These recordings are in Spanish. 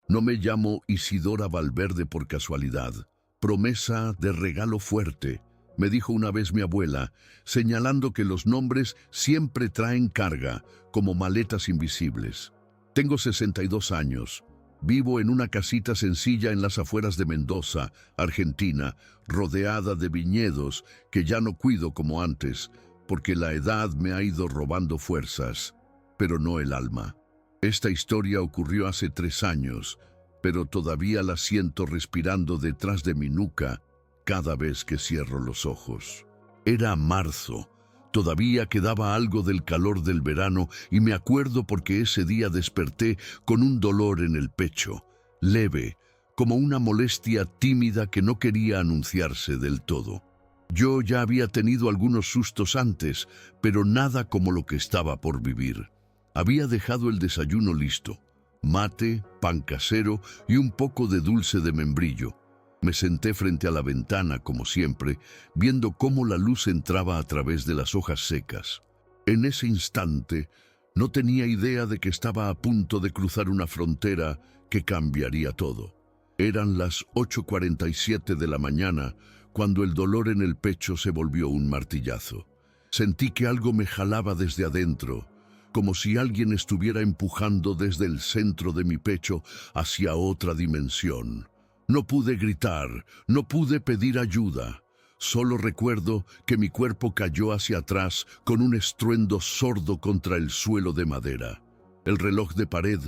No me llamo Isidora Valverde por casualidad. Promesa de regalo fuerte, me dijo una vez mi abuela, señalando que los nombres siempre traen carga, como maletas invisibles. Tengo 62 años. Vivo en una casita sencilla en las afueras de Mendoza, Argentina, rodeada de viñedos que ya no cuido como antes, porque la edad me ha ido robando fuerzas, pero no el alma. Esta historia ocurrió hace 3 años, pero todavía la siento respirando detrás de mi nuca cada vez que cierro los ojos. Era marzo. Todavía quedaba algo del calor del verano y me acuerdo porque ese día desperté con un dolor en el pecho, leve, como una molestia tímida que no quería anunciarse del todo. Yo ya había tenido algunos sustos antes, pero nada como lo que estaba por vivir. Había dejado el desayuno listo, mate, pan casero y un poco de dulce de membrillo. Me senté frente a la ventana, como siempre, viendo cómo la luz entraba a través de las hojas secas. En ese instante, no tenía idea de que estaba a punto de cruzar una frontera que cambiaría todo. Eran las 8:47 de la mañana, cuando el dolor en el pecho se volvió un martillazo. Sentí que algo me jalaba desde adentro, como si alguien estuviera empujando desde el centro de mi pecho hacia otra dimensión. No pude gritar, no pude pedir ayuda. Solo recuerdo que mi cuerpo cayó hacia atrás con un estruendo sordo contra el suelo de madera. El reloj de pared,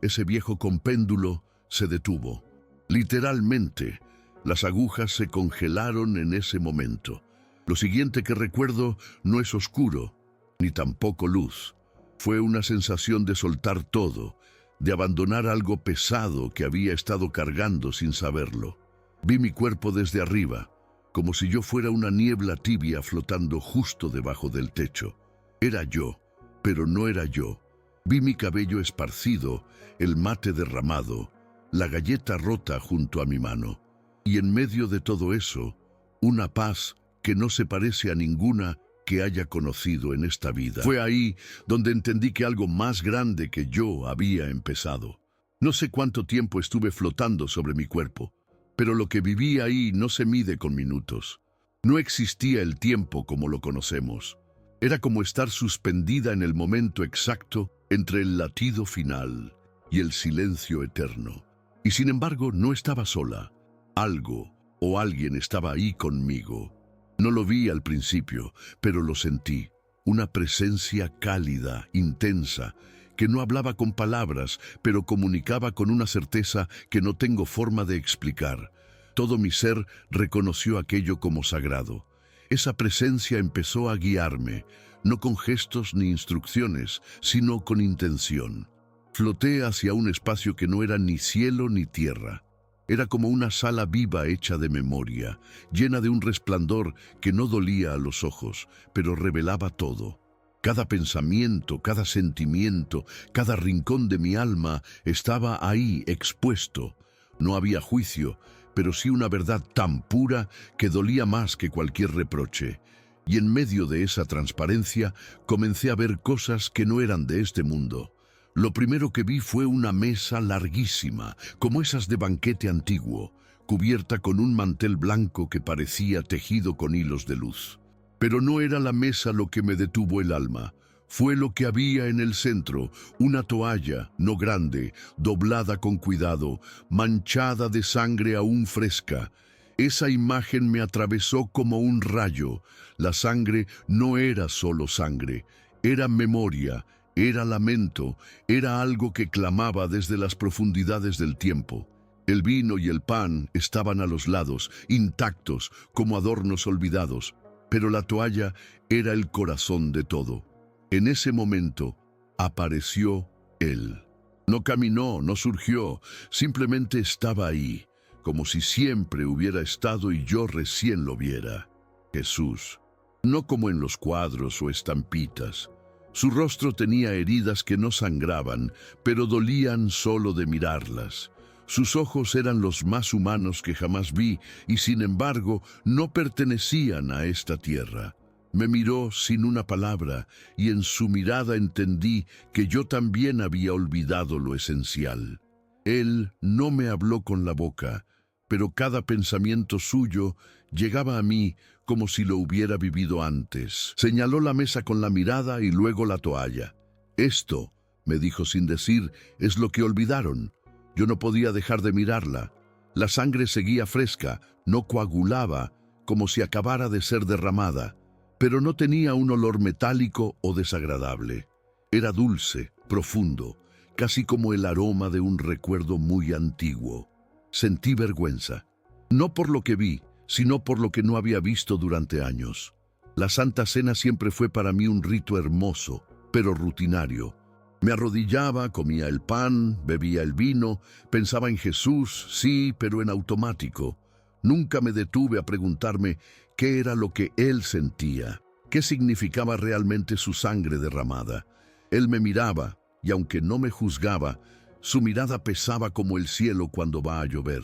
ese viejo con péndulo, se detuvo. Literalmente, las agujas se congelaron en ese momento. Lo siguiente que recuerdo no es oscuro, ni tampoco luz. Fue una sensación de soltar todo, de abandonar algo pesado que había estado cargando sin saberlo. Vi mi cuerpo desde arriba, como si yo fuera una niebla tibia flotando justo debajo del techo. Era yo, pero no era yo. Vi mi cabello esparcido, el mate derramado, la galleta rota junto a mi mano. Y en medio de todo eso, una paz que no se parece a ninguna que haya conocido en esta vida. Fue ahí donde entendí que algo más grande que yo había empezado. No sé cuánto tiempo estuve flotando sobre mi cuerpo, pero lo que viví ahí no se mide con minutos. No existía el tiempo como lo conocemos. Era como estar suspendida en el momento exacto entre el latido final y el silencio eterno. Y sin embargo, no estaba sola. Algo o alguien estaba ahí conmigo. No lo vi al principio, pero lo sentí. Una presencia cálida, intensa, que no hablaba con palabras, pero comunicaba con una certeza que no tengo forma de explicar. Todo mi ser reconoció aquello como sagrado. Esa presencia empezó a guiarme, no con gestos ni instrucciones, sino con intención. Floté hacia un espacio que no era ni cielo ni tierra. Era como una sala viva hecha de memoria, llena de un resplandor que no dolía a los ojos, pero revelaba todo. Cada pensamiento, cada sentimiento, cada rincón de mi alma estaba ahí expuesto. No había juicio, pero sí una verdad tan pura que dolía más que cualquier reproche. Y en medio de esa transparencia comencé a ver cosas que no eran de este mundo. Lo primero que vi fue una mesa larguísima, como esas de banquete antiguo, cubierta con un mantel blanco que parecía tejido con hilos de luz. Pero no era la mesa lo que me detuvo el alma. Fue lo que había en el centro, una toalla, no grande, doblada con cuidado, manchada de sangre aún fresca. Esa imagen me atravesó como un rayo. La sangre no era solo sangre, era memoria. Era lamento, era algo que clamaba desde las profundidades del tiempo. El vino y el pan estaban a los lados, intactos, como adornos olvidados, pero la toalla era el corazón de todo. En ese momento apareció Él. No caminó, no surgió, simplemente estaba ahí, como si siempre hubiera estado y yo recién lo viera. Jesús, no como en los cuadros o estampitas. Su rostro tenía heridas que no sangraban, pero dolían solo de mirarlas. Sus ojos eran los más humanos que jamás vi y, sin embargo, no pertenecían a esta tierra. Me miró sin una palabra y en su mirada entendí que yo también había olvidado lo esencial. Él no me habló con la boca, pero cada pensamiento suyo llegaba a mí como si lo hubiera vivido antes. Señaló la mesa con la mirada y luego la toalla. Esto, me dijo sin decir, es lo que olvidaron. Yo no podía dejar de mirarla. La sangre seguía fresca, no coagulaba, como si acabara de ser derramada, pero no tenía un olor metálico o desagradable. Era dulce, profundo, casi como el aroma de un recuerdo muy antiguo. Sentí vergüenza, no por lo que vi, sino por lo que no había visto durante años. La Santa Cena siempre fue para mí un rito hermoso, pero rutinario. Me arrodillaba, comía el pan, bebía el vino, pensaba en Jesús, sí, pero en automático. Nunca me detuve a preguntarme qué era lo que Él sentía, qué significaba realmente su sangre derramada. Él me miraba, y aunque no me juzgaba, su mirada pesaba como el cielo cuando va a llover.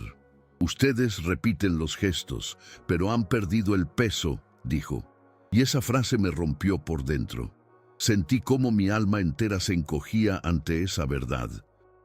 Ustedes repiten los gestos, pero han perdido el peso, dijo. Y esa frase me rompió por dentro. Sentí cómo mi alma entera se encogía ante esa verdad.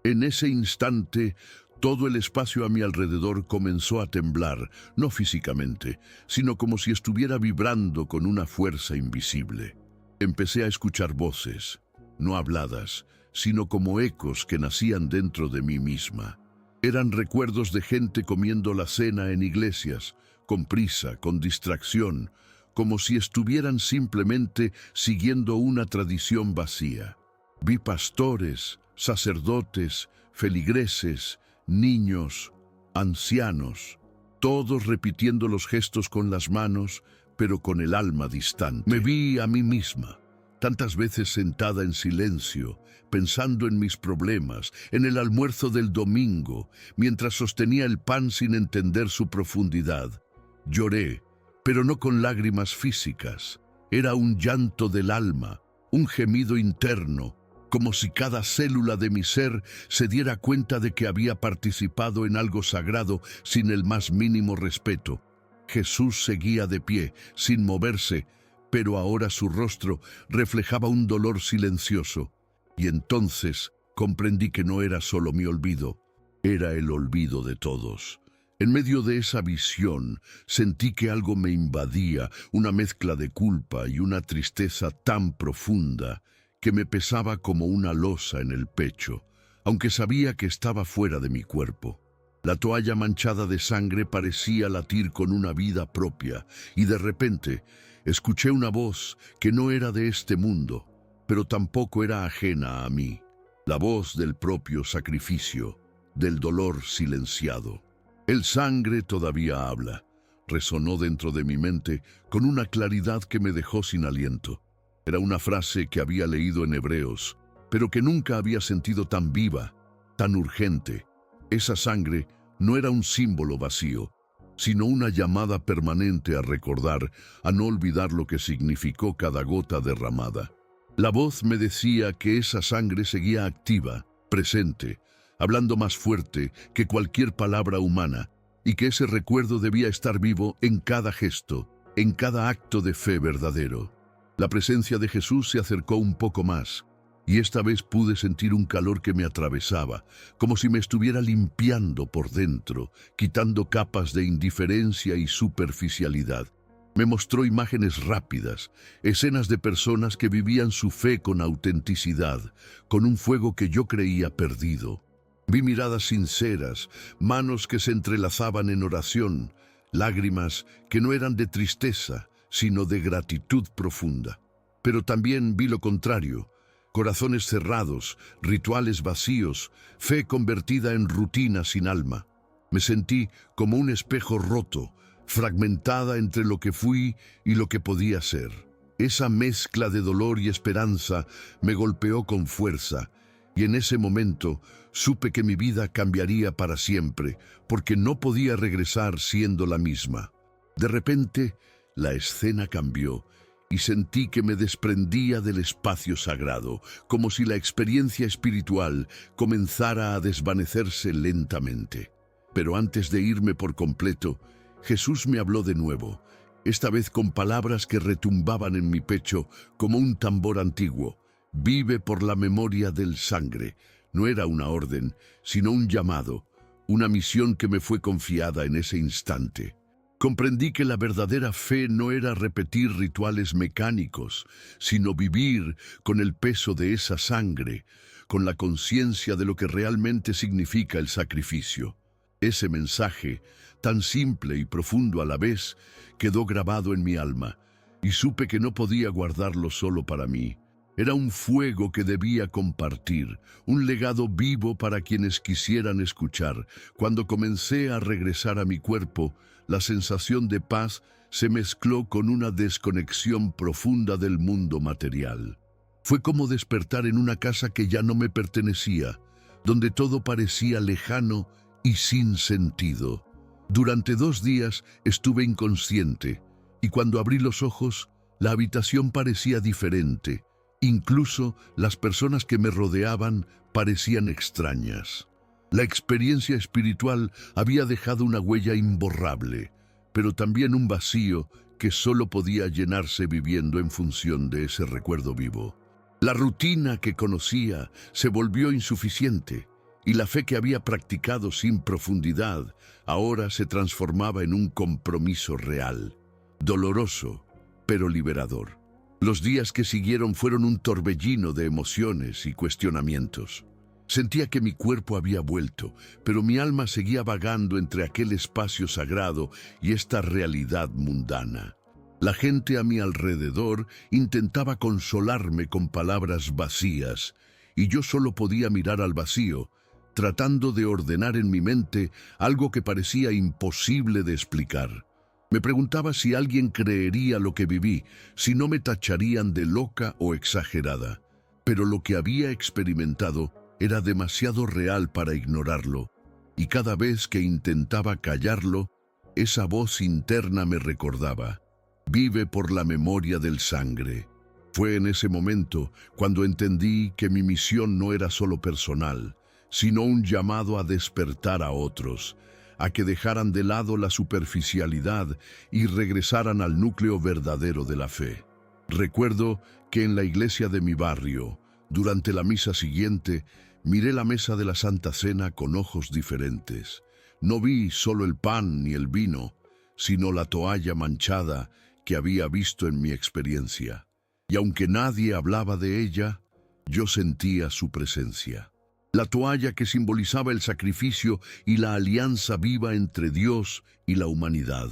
En ese instante, todo el espacio a mi alrededor comenzó a temblar, no físicamente, sino como si estuviera vibrando con una fuerza invisible. Empecé a escuchar voces, no habladas, sino como ecos que nacían dentro de mí misma. Eran recuerdos de gente comiendo la cena en iglesias, con prisa, con distracción, como si estuvieran simplemente siguiendo una tradición vacía. Vi pastores, sacerdotes, feligreses, niños, ancianos, todos repitiendo los gestos con las manos, pero con el alma distante. Me vi a mí misma, tantas veces sentada en silencio, pensando en mis problemas, en el almuerzo del domingo, mientras sostenía el pan sin entender su profundidad. Lloré, pero no con lágrimas físicas. Era un llanto del alma, un gemido interno, como si cada célula de mi ser se diera cuenta de que había participado en algo sagrado sin el más mínimo respeto. Jesús seguía de pie, sin moverse, pero ahora su rostro reflejaba un dolor silencioso. Y entonces comprendí que no era solo mi olvido, era el olvido de todos. En medio de esa visión, sentí que algo me invadía, una mezcla de culpa y una tristeza tan profunda que me pesaba como una losa en el pecho, aunque sabía que estaba fuera de mi cuerpo. La toalla manchada de sangre parecía latir con una vida propia, y de repente escuché una voz que no era de este mundo, pero tampoco era ajena a mí, la voz del propio sacrificio, del dolor silenciado. El sangre todavía habla, resonó dentro de mi mente con una claridad que me dejó sin aliento. Era una frase que había leído en Hebreos, pero que nunca había sentido tan viva, tan urgente. Esa sangre no era un símbolo vacío, sino una llamada permanente a recordar, a no olvidar lo que significó cada gota derramada. La voz me decía que esa sangre seguía activa, presente, hablando más fuerte que cualquier palabra humana, y que ese recuerdo debía estar vivo en cada gesto, en cada acto de fe verdadero. La presencia de Jesús se acercó un poco más, y esta vez pude sentir un calor que me atravesaba, como si me estuviera limpiando por dentro, quitando capas de indiferencia y superficialidad. Me mostró imágenes rápidas, escenas de personas que vivían su fe con autenticidad, con un fuego que yo creía perdido. Vi miradas sinceras, manos que se entrelazaban en oración, lágrimas que no eran de tristeza, sino de gratitud profunda. Pero también vi lo contrario, corazones cerrados, rituales vacíos, fe convertida en rutina sin alma. Me sentí como un espejo roto, fragmentada entre lo que fui y lo que podía ser. Esa mezcla de dolor y esperanza me golpeó con fuerza, y en ese momento supe que mi vida cambiaría para siempre, porque no podía regresar siendo la misma. De repente, la escena cambió, y sentí que me desprendía del espacio sagrado, como si la experiencia espiritual comenzara a desvanecerse lentamente. Pero antes de irme por completo, Jesús me habló de nuevo, esta vez con palabras que retumbaban en mi pecho como un tambor antiguo. Vive por la memoria del sangre, No era una orden, sino un llamado, una misión que me fue confiada en ese instante. Comprendí que la verdadera fe no era repetir rituales mecánicos, sino vivir con el peso de esa sangre, con la conciencia de lo que realmente significa el sacrificio. Ese mensaje, tan simple y profundo a la vez, quedó grabado en mi alma, y supe que no podía guardarlo solo para mí. Era un fuego que debía compartir, un legado vivo para quienes quisieran escuchar. Cuando comencé a regresar a mi cuerpo, la sensación de paz se mezcló con una desconexión profunda del mundo material. Fue como despertar en una casa que ya no me pertenecía, donde todo parecía lejano y sin sentido. Durante 2 días estuve inconsciente, y cuando abrí los ojos, la habitación parecía diferente. Incluso las personas que me rodeaban parecían extrañas. La experiencia espiritual había dejado una huella imborrable, pero también un vacío que solo podía llenarse viviendo en función de ese recuerdo vivo. La rutina que conocía se volvió insuficiente, y la fe que había practicado sin profundidad ahora se transformaba en un compromiso real, doloroso, pero liberador. Los días que siguieron fueron un torbellino de emociones y cuestionamientos. Sentía que mi cuerpo había vuelto, pero mi alma seguía vagando entre aquel espacio sagrado y esta realidad mundana. La gente a mi alrededor intentaba consolarme con palabras vacías, y yo solo podía mirar al vacío, tratando de ordenar en mi mente algo que parecía imposible de explicar. Me preguntaba si alguien creería lo que viví, si no me tacharían de loca o exagerada. Pero lo que había experimentado era demasiado real para ignorarlo, y cada vez que intentaba callarlo, esa voz interna me recordaba: vive por la memoria del sangre. Fue en ese momento cuando entendí que mi misión no era solo personal, sino un llamado a despertar a otros, a que dejaran de lado la superficialidad y regresaran al núcleo verdadero de la fe. Recuerdo que en la iglesia de mi barrio, durante la misa siguiente, miré la mesa de la Santa Cena con ojos diferentes. No vi solo el pan ni el vino, sino la toalla manchada que había visto en mi experiencia. Y aunque nadie hablaba de ella, yo sentía su presencia. La toalla que simbolizaba el sacrificio y la alianza viva entre Dios y la humanidad.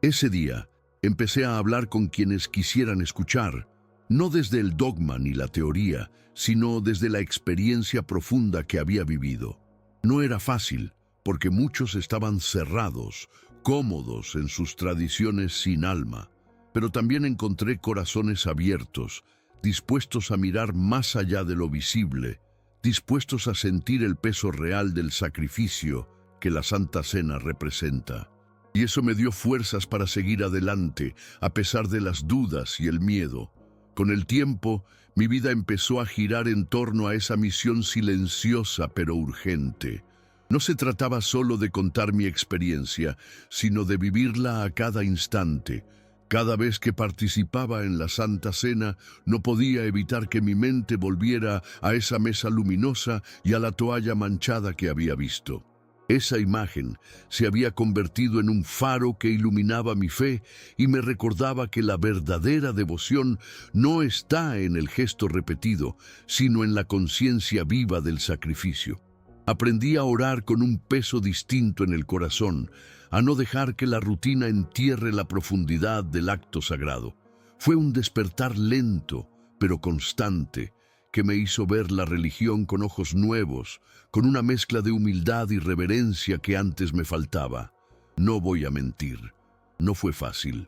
Ese día, empecé a hablar con quienes quisieran escuchar, no desde el dogma ni la teoría, sino desde la experiencia profunda que había vivido. No era fácil, porque muchos estaban cerrados, cómodos en sus tradiciones sin alma, pero también encontré corazones abiertos, dispuestos a mirar más allá de lo visible, dispuestos a sentir el peso real del sacrificio que la Santa Cena representa. Y eso me dio fuerzas para seguir adelante, a pesar de las dudas y el miedo. Con el tiempo, mi vida empezó a girar en torno a esa misión silenciosa pero urgente. No se trataba solo de contar mi experiencia, sino de vivirla a cada instante. Cada vez que participaba en la Santa Cena, no podía evitar que mi mente volviera a esa mesa luminosa y a la toalla manchada que había visto. Esa imagen se había convertido en un faro que iluminaba mi fe y me recordaba que la verdadera devoción no está en el gesto repetido, sino en la conciencia viva del sacrificio. Aprendí a orar con un peso distinto en el corazón, a no dejar que la rutina entierre la profundidad del acto sagrado. Fue un despertar lento, pero constante, que me hizo ver la religión con ojos nuevos, con una mezcla de humildad y reverencia que antes me faltaba. No voy a mentir, no fue fácil.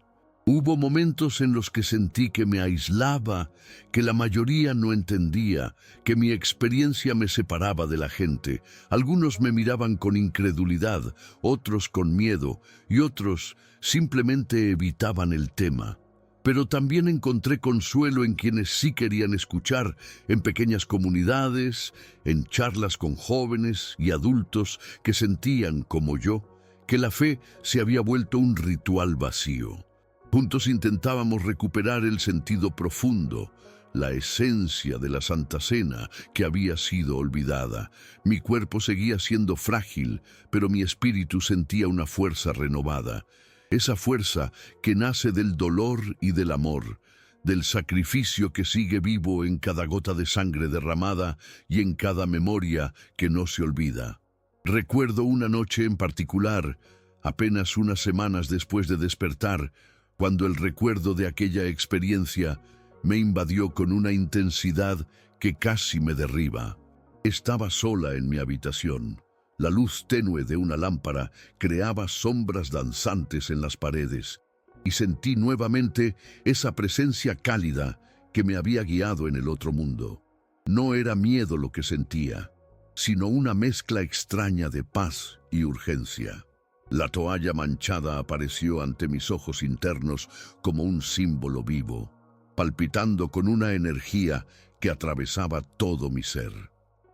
Hubo momentos en los que sentí que me aislaba, que la mayoría no entendía, que mi experiencia me separaba de la gente. Algunos me miraban con incredulidad, otros con miedo y otros simplemente evitaban el tema. Pero también encontré consuelo en quienes sí querían escuchar, en pequeñas comunidades, en charlas con jóvenes y adultos que sentían, como yo, que la fe se había vuelto un ritual vacío. Juntos intentábamos recuperar el sentido profundo, la esencia de la Santa Cena que había sido olvidada. Mi cuerpo seguía siendo frágil, pero mi espíritu sentía una fuerza renovada. Esa fuerza que nace del dolor y del amor, del sacrificio que sigue vivo en cada gota de sangre derramada y en cada memoria que no se olvida. Recuerdo una noche en particular, apenas unas semanas después de despertar, cuando el recuerdo de aquella experiencia me invadió con una intensidad que casi me derriba. Estaba sola en mi habitación. La luz tenue de una lámpara creaba sombras danzantes en las paredes, y sentí nuevamente esa presencia cálida que me había guiado en el otro mundo. No era miedo lo que sentía, sino una mezcla extraña de paz y urgencia. La toalla manchada apareció ante mis ojos internos como un símbolo vivo, palpitando con una energía que atravesaba todo mi ser.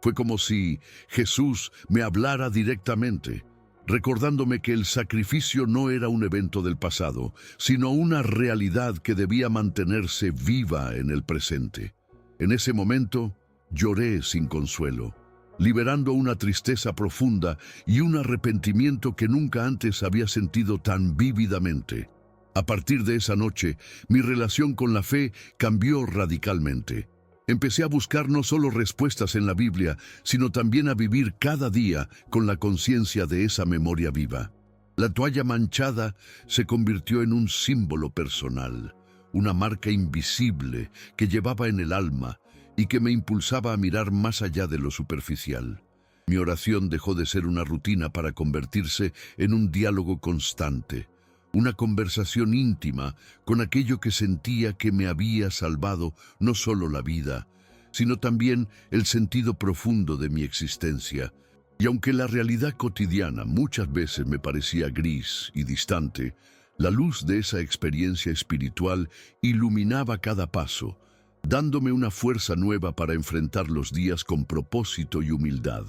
Fue como si Jesús me hablara directamente, recordándome que el sacrificio no era un evento del pasado, sino una realidad que debía mantenerse viva en el presente. En ese momento, lloré sin consuelo, liberando una tristeza profunda y un arrepentimiento que nunca antes había sentido tan vívidamente. A partir de esa noche, mi relación con la fe cambió radicalmente. Empecé a buscar no solo respuestas en la Biblia, sino también a vivir cada día con la conciencia de esa memoria viva. La toalla manchada se convirtió en un símbolo personal, una marca invisible que llevaba en el alma y que me impulsaba a mirar más allá de lo superficial. Mi oración dejó de ser una rutina para convertirse en un diálogo constante, una conversación íntima con aquello que sentía que me había salvado no solo la vida, sino también el sentido profundo de mi existencia. Y aunque la realidad cotidiana muchas veces me parecía gris y distante, la luz de esa experiencia espiritual iluminaba cada paso, dándome una fuerza nueva para enfrentar los días con propósito y humildad.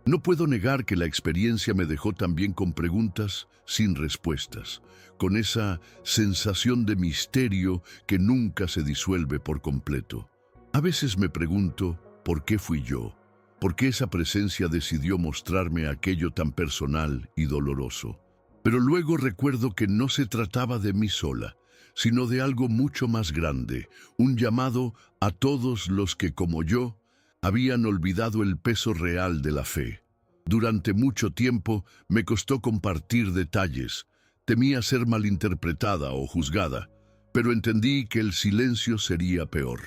No puedo negar que la experiencia me dejó también con preguntas sin respuestas, con esa sensación de misterio que nunca se disuelve por completo. A veces me pregunto, ¿por qué fui yo? ¿Por qué esa presencia decidió mostrarme aquello tan personal y doloroso? Pero luego recuerdo que no se trataba de mí sola, sino de algo mucho más grande, un llamado a todos los que, como yo, habían olvidado el peso real de la fe. Durante mucho tiempo me costó compartir detalles, temía ser malinterpretada o juzgada, pero entendí que el silencio sería peor.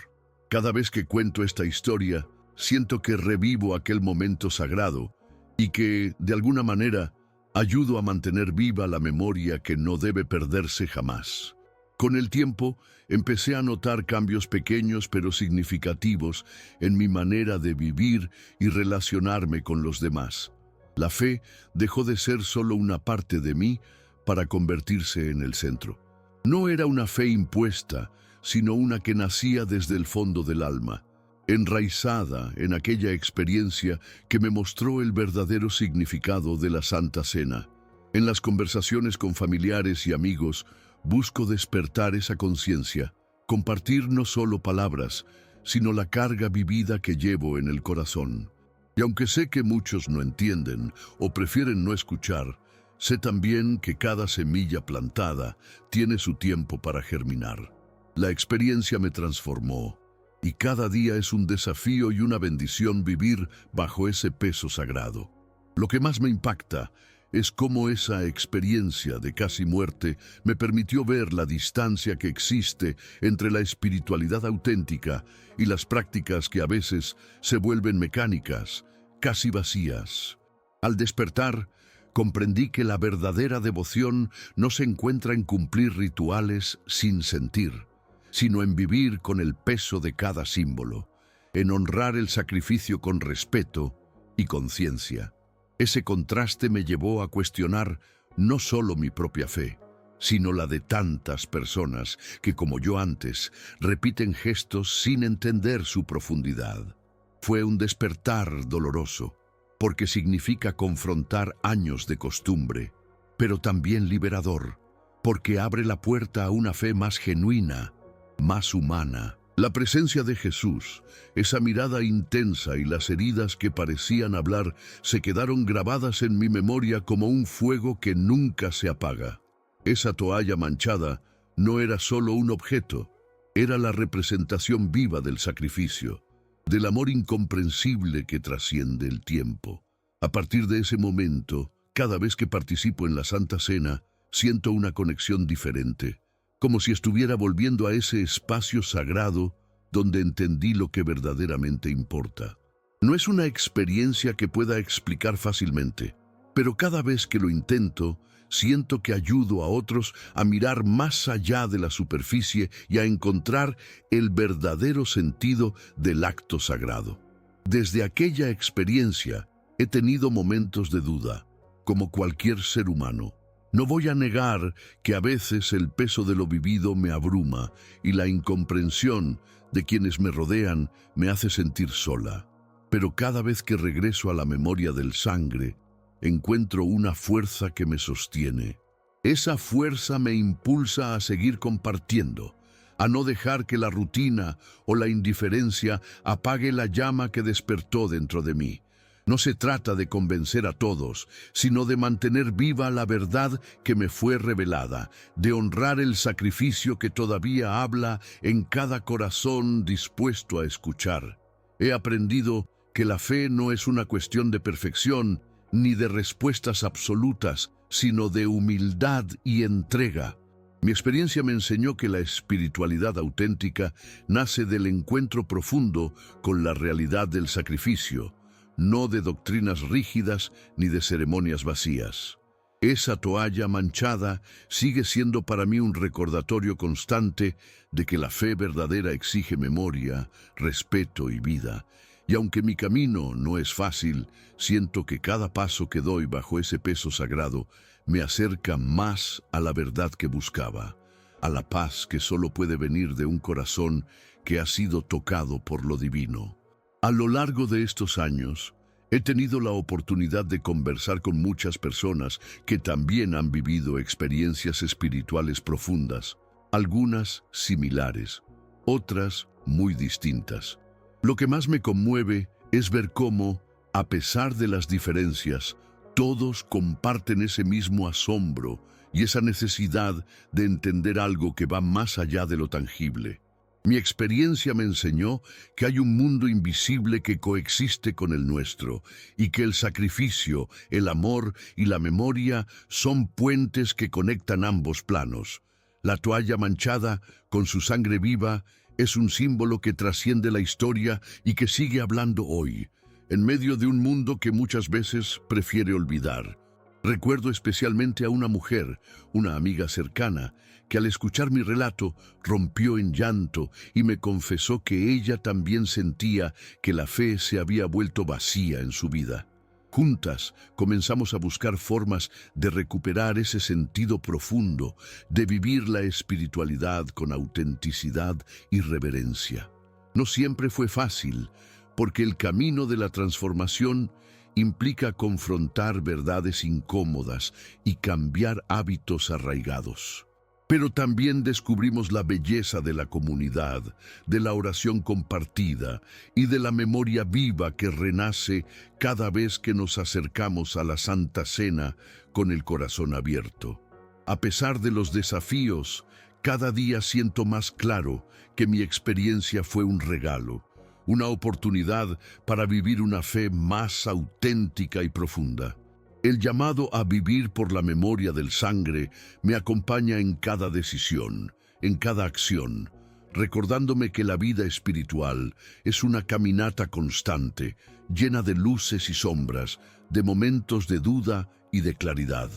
Cada vez que cuento esta historia, siento que revivo aquel momento sagrado y que, de alguna manera, ayudo a mantener viva la memoria que no debe perderse jamás. Con el tiempo, empecé a notar cambios pequeños pero significativos en mi manera de vivir y relacionarme con los demás. La fe dejó de ser solo una parte de mí para convertirse en el centro. No era una fe impuesta, sino una que nacía desde el fondo del alma, enraizada en aquella experiencia que me mostró el verdadero significado de la Santa Cena. En las conversaciones con familiares y amigos, busco despertar esa conciencia, compartir no solo palabras, sino la carga vivida que llevo en el corazón. Y aunque sé que muchos no entienden o prefieren no escuchar, sé también que cada semilla plantada tiene su tiempo para germinar. La experiencia me transformó, y cada día es un desafío y una bendición vivir bajo ese peso sagrado. Lo que más me impacta es cómo esa experiencia de casi muerte me permitió ver la distancia que existe entre la espiritualidad auténtica y las prácticas que a veces se vuelven mecánicas, casi vacías. Al despertar, comprendí que la verdadera devoción no se encuentra en cumplir rituales sin sentir, sino en vivir con el peso de cada símbolo, en honrar el sacrificio con respeto y conciencia. Ese contraste me llevó a cuestionar no solo mi propia fe, sino la de tantas personas que, como yo antes, repiten gestos sin entender su profundidad. Fue un despertar doloroso, porque significa confrontar años de costumbre, pero también liberador, porque abre la puerta a una fe más genuina, más humana La presencia de Jesús, esa mirada intensa y las heridas que parecían hablar, se quedaron grabadas en mi memoria como un fuego que nunca se apaga. Esa toalla manchada no era solo un objeto, era la representación viva del sacrificio, del amor incomprensible que trasciende el tiempo. A partir de ese momento, cada vez que participo en la Santa Cena, siento una conexión diferente, como si estuviera volviendo a ese espacio sagrado donde entendí lo que verdaderamente importa. No es una experiencia que pueda explicar fácilmente, pero cada vez que lo intento, siento que ayudo a otros a mirar más allá de la superficie y a encontrar el verdadero sentido del acto sagrado. Desde aquella experiencia he tenido momentos de duda, como cualquier ser humano. No voy a negar que a veces el peso de lo vivido me abruma y la incomprensión de quienes me rodean me hace sentir sola. Pero cada vez que regreso a la memoria del sangre, encuentro una fuerza que me sostiene. Esa fuerza me impulsa a seguir compartiendo, a no dejar que la rutina o la indiferencia apague la llama que despertó dentro de mí. No se trata de convencer a todos, sino de mantener viva la verdad que me fue revelada, de honrar el sacrificio que todavía habla en cada corazón dispuesto a escuchar. He aprendido que la fe no es una cuestión de perfección ni de respuestas absolutas, sino de humildad y entrega. Mi experiencia me enseñó que la espiritualidad auténtica nace del encuentro profundo con la realidad del sacrificio, no de doctrinas rígidas ni de ceremonias vacías. Esa toalla manchada sigue siendo para mí un recordatorio constante de que la fe verdadera exige memoria, respeto y vida. Y aunque mi camino no es fácil, siento que cada paso que doy bajo ese peso sagrado me acerca más a la verdad que buscaba, a la paz que solo puede venir de un corazón que ha sido tocado por lo divino. A lo largo de estos años, he tenido la oportunidad de conversar con muchas personas que también han vivido experiencias espirituales profundas, algunas similares, otras muy distintas. Lo que más me conmueve es ver cómo, a pesar de las diferencias, todos comparten ese mismo asombro y esa necesidad de entender algo que va más allá de lo tangible. Mi experiencia me enseñó que hay un mundo invisible que coexiste con el nuestro y que el sacrificio, el amor y la memoria son puentes que conectan ambos planos. La toalla manchada, con su sangre viva, es un símbolo que trasciende la historia y que sigue hablando hoy, en medio de un mundo que muchas veces prefiere olvidar. Recuerdo especialmente a una mujer, una amiga cercana, que al escuchar mi relato rompió en llanto y me confesó que ella también sentía que la fe se había vuelto vacía en su vida. Juntas comenzamos a buscar formas de recuperar ese sentido profundo, de vivir la espiritualidad con autenticidad y reverencia. No siempre fue fácil, porque el camino de la transformación implica confrontar verdades incómodas y cambiar hábitos arraigados. Pero también descubrimos la belleza de la comunidad, de la oración compartida y de la memoria viva que renace cada vez que nos acercamos a la Santa Cena con el corazón abierto. A pesar de los desafíos, cada día siento más claro que mi experiencia fue un regalo, una oportunidad para vivir una fe más auténtica y profunda. El llamado a vivir por la memoria del sangre me acompaña en cada decisión, en cada acción, recordándome que la vida espiritual es una caminata constante, llena de luces y sombras, de momentos de duda y de claridad.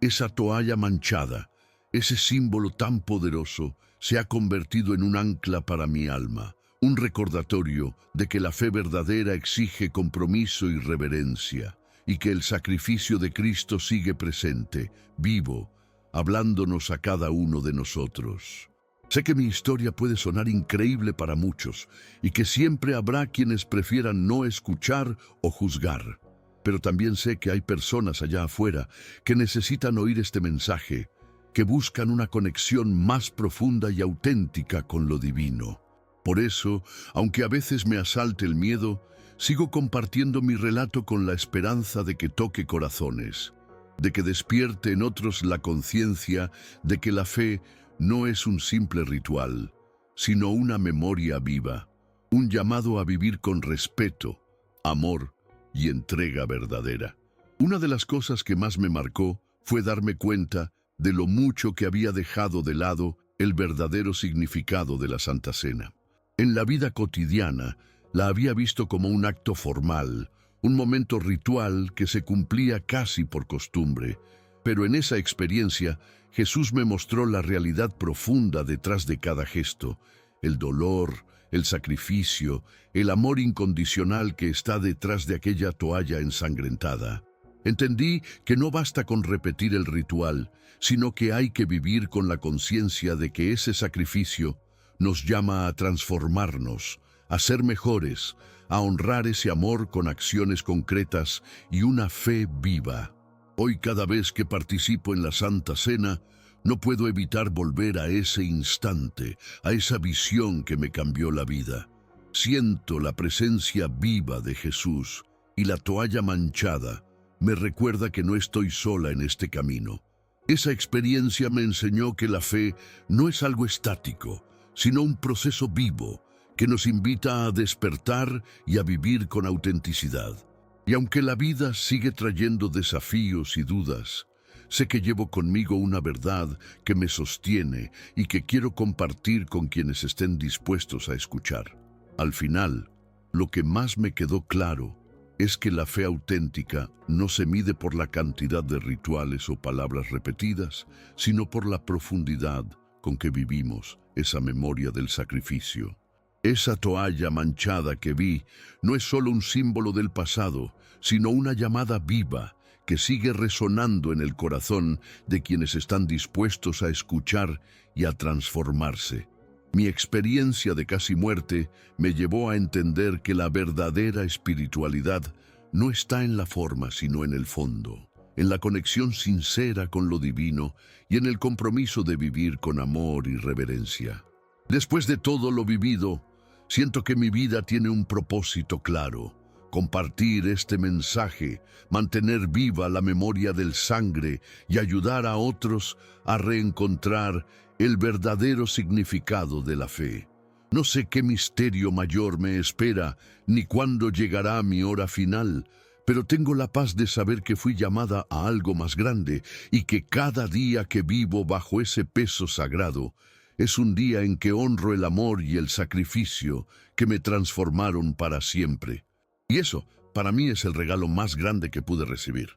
Esa toalla manchada, ese símbolo tan poderoso, se ha convertido en un ancla para mi alma, un recordatorio de que la fe verdadera exige compromiso y reverencia, y que el sacrificio de Cristo sigue presente, vivo, hablándonos a cada uno de nosotros. Sé que mi historia puede sonar increíble para muchos, y que siempre habrá quienes prefieran no escuchar o juzgar. Pero también sé que hay personas allá afuera que necesitan oír este mensaje, que buscan una conexión más profunda y auténtica con lo divino. Por eso, aunque a veces me asalte el miedo, sigo compartiendo mi relato con la esperanza de que toque corazones, de que despierte en otros la conciencia de que la fe no es un simple ritual, sino una memoria viva, un llamado a vivir con respeto, amor y entrega verdadera. Una de las cosas que más me marcó fue darme cuenta de lo mucho que había dejado de lado el verdadero significado de la Santa Cena. En la vida cotidiana, la había visto como un acto formal, un momento ritual que se cumplía casi por costumbre. Pero en esa experiencia, Jesús me mostró la realidad profunda detrás de cada gesto, el dolor, el sacrificio, el amor incondicional que está detrás de aquella toalla ensangrentada. Entendí que no basta con repetir el ritual, sino que hay que vivir con la conciencia de que ese sacrificio nos llama a transformarnos, a ser mejores, a honrar ese amor con acciones concretas y una fe viva. Hoy, cada vez que participo en la Santa Cena, no puedo evitar volver a ese instante, a esa visión que me cambió la vida. Siento la presencia viva de Jesús y la toalla manchada me recuerda que no estoy sola en este camino. Esa experiencia me enseñó que la fe no es algo estático, sino un proceso vivo que nos invita a despertar y a vivir con autenticidad. Y aunque la vida sigue trayendo desafíos y dudas, sé que llevo conmigo una verdad que me sostiene y que quiero compartir con quienes estén dispuestos a escuchar. Al final, lo que más me quedó claro es que la fe auténtica no se mide por la cantidad de rituales o palabras repetidas, sino por la profundidad con que vivimos esa memoria del sacrificio. Esa toalla manchada que vi no es solo un símbolo del pasado, sino una llamada viva que sigue resonando en el corazón de quienes están dispuestos a escuchar y a transformarse. Mi experiencia de casi muerte me llevó a entender que la verdadera espiritualidad no está en la forma, sino en el fondo, en la conexión sincera con lo divino y en el compromiso de vivir con amor y reverencia. Después de todo lo vivido, siento que mi vida tiene un propósito claro: compartir este mensaje, mantener viva la memoria del sangre y ayudar a otros a reencontrar el verdadero significado de la fe. No sé qué misterio mayor me espera, ni cuándo llegará mi hora final, pero tengo la paz de saber que fui llamada a algo más grande y que cada día que vivo bajo ese peso sagrado es un día en que honro el amor y el sacrificio que me transformaron para siempre. Y eso, para mí, es el regalo más grande que pude recibir.